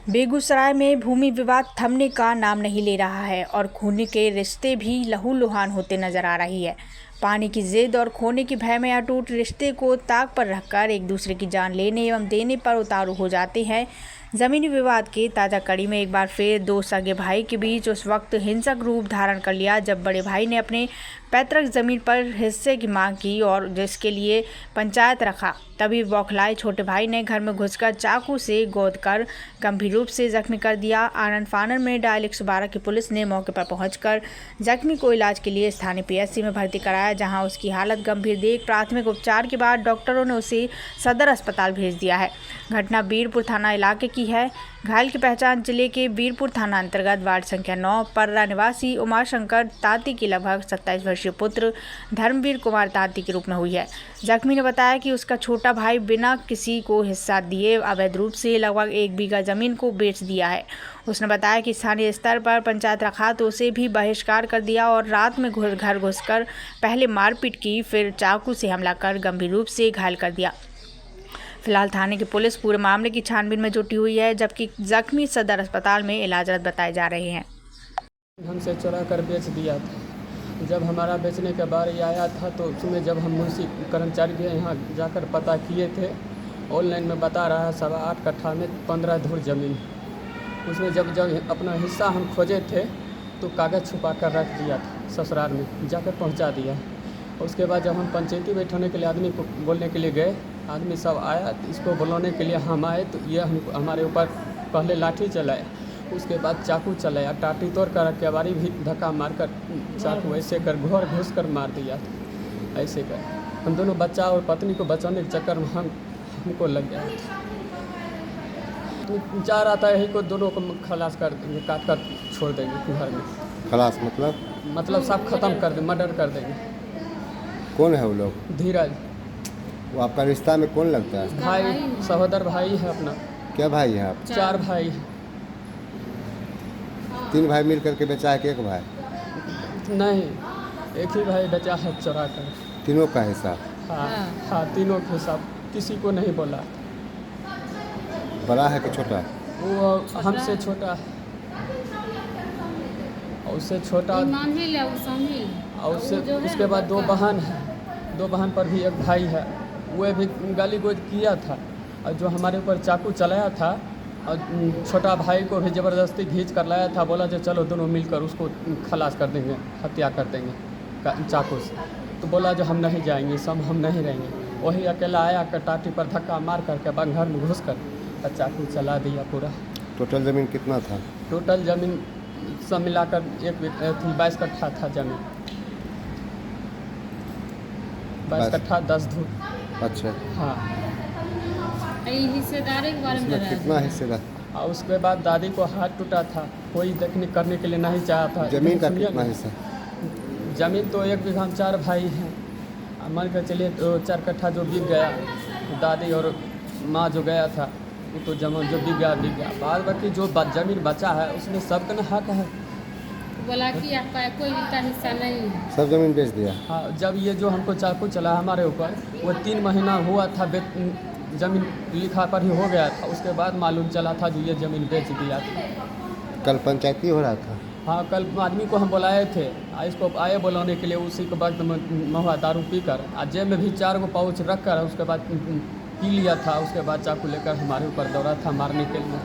बेगूसराय में भूमि विवाद थमने का नाम नहीं ले रहा है और खून के रिश्ते भी लहूलुहान होते नजर आ रही है। पानी की जिद और खोने के भय में अटूट रिश्ते को ताक पर रखकर एक दूसरे की जान लेने एवं देने पर उतारू हो जाते हैं। जमीनी विवाद के ताज़ा कड़ी में एक बार फिर दो सगे भाई के बीच उस वक्त हिंसक रूप धारण कर लिया जब बड़े भाई ने अपने पैतृक जमीन पर हिस्से की मांग की और जिसके लिए पंचायत रखा। तभी बौखलाए छोटे भाई ने घर में घुसकर चाकू से गोदकर गंभीर रूप से जख्मी कर दिया। आनन फानन में डायल 112 की पुलिस ने मौके पर पहुंचकर जख्मी को इलाज के लिए स्थानीय पीएचसी में भर्ती कराया, जहां उसकी हालत गंभीर देख प्राथमिक उपचार के बाद डॉक्टरों ने उसे सदर अस्पताल भेज दिया है। घटना बीरपुर थाना इलाके की है। घायल की पहचान जिले के बीरपुर थाना अंतर्गत वार्ड संख्या 9 पर्रा निवासी उमाशंकर तांती के लगभग 27 वर्षीय पुत्र धर्मवीर कुमार तांती के रूप में हुई है। जख्मी ने बताया कि उसका छोटा भाई बिना किसी को हिस्सा दिए अवैध रूप से लगभग 1 बीघा जमीन को बेच दिया है। उसने बताया कि स्थानीय स्तर पर पंचायत रखा तो उसे भी बहिष्कार कर दिया और रात में घर घुसकर पहले मारपीट की, फिर चाकू से हमला कर गंभीर रूप से घायल कर दिया। फिलहाल थाने की पुलिस पूरे मामले की छानबीन में जुटी हुई है, जबकि जख्मी सदर अस्पताल में इलाजरत बताए जा रहे हैं। हमसे चुरा कर बेच दिया था। जब हमारा बेचने का बारी आया था तो उसमें जब हम मुंशी कर्मचारी के यहाँ जाकर पता किए थे, ऑनलाइन में बता रहा है 8.25 कट्ठा में 15 धुर ज़मीन। उसमें जब अपना हिस्सा हम खोजे थे तो कागज़ छुपा कर रख दिया था, ससुराल में जाकर पहुँचा दिया। उसके बाद जब हम पंचायती बैठाने के लिए आदमी को बोलने के लिए गए, आदमी सब आया, इसको बुलाने के लिए हम आए तो ये हमारे ऊपर पहले लाठी चलाया, उसके बाद चाकू चलाया, टाटी तोड़ कर केवाड़ी भी धक्का मार कर चाकू ऐसे कर घुस कर मार दिया था। ऐसे कर हम दोनों बच्चा और पत्नी को बचाने के चक्कर में हमको लग गया था। तो चाह रहा था यही को दोनों को खलास कर देंगे, काट कर छोड़ देंगे घर में। खलास मतलब सब खत्म कर देंगे, मर्डर कर देंगे। कौन है वो लोग? धीरज। वो आपका रिश्ता में कौन लगता है? भाई, सहोदर भाई है अपना। क्या भाई है आप? 4 भाई हैं। 3 भाई मिल करके बेचा है कि 1 भाई? नहीं, एक ही भाई बचा है चुरा कर। तीनों का हिस्सा? हाँ, तीनों के हिसाब किसी को नहीं बोला। बड़ा है कि छोटा? वो हमसे छोटा है और उससे छोटा, और उसके बाद 2 बहन है। 2 बहन पर भी 1 भाई है। वह भी गाली गोज किया था और जो हमारे ऊपर चाकू चलाया था और छोटा भाई को भी ज़बरदस्ती खींच कर लाया था। बोला जो चलो दोनों मिलकर उसको खलास कर देंगे, हत्या कर देंगे चाकू से। तो बोला जो हम नहीं जाएंगे, सब हम नहीं रहेंगे। वही अकेला आया कर टाटी पर धक्का मार करके बाद घर में घुस कर चाकू चला दिया पूरा। टोटल ज़मीन कितना था? टोटल ज़मीन सब मिलाकर 22 कट्ठा था ज़मीन। 22 कट्ठा 10 धूर। अच्छा। हाँ। हिस्सेदारी के बारे में कितना हिस्सेदार? और उसके बाद दादी को हाथ टूटा था, कोई देखने करने के लिए नहीं चाहा था। जमीन का कितना हिस्सा? जमीन तो 1 बीघा में 4 भाई हैं। मान कर चलिए तो 4 कट्ठा जो बिक गया, दादी और माँ जो गया था वो तो जमा जो बिक गया। बाद बाकी जो जमीन बचा है उसमें सबका ना हक है। बोला कि आपका कोई भी का हिस्सा नहीं है, सब जमीन बेच दिया। हाँ, जब ये जो हमको चाकू चला हमारे ऊपर, वो 3 महीना हुआ था, ज़मीन लिखा पर ही हो गया था। उसके बाद मालूम चला था जो ये ज़मीन बेच दिया था। कल पंचायती हो रहा था? हाँ, कल आदमी को हम बुलाए थे, इसको आए बुलाने के लिए। उसी के वक्त महुआ दारू पी कर जेब में भी 4 गो पाउच रख कर उसके बाद पी लिया था। उसके बाद चाकू लेकर हमारे ऊपर दौड़ा था मारने के लिए।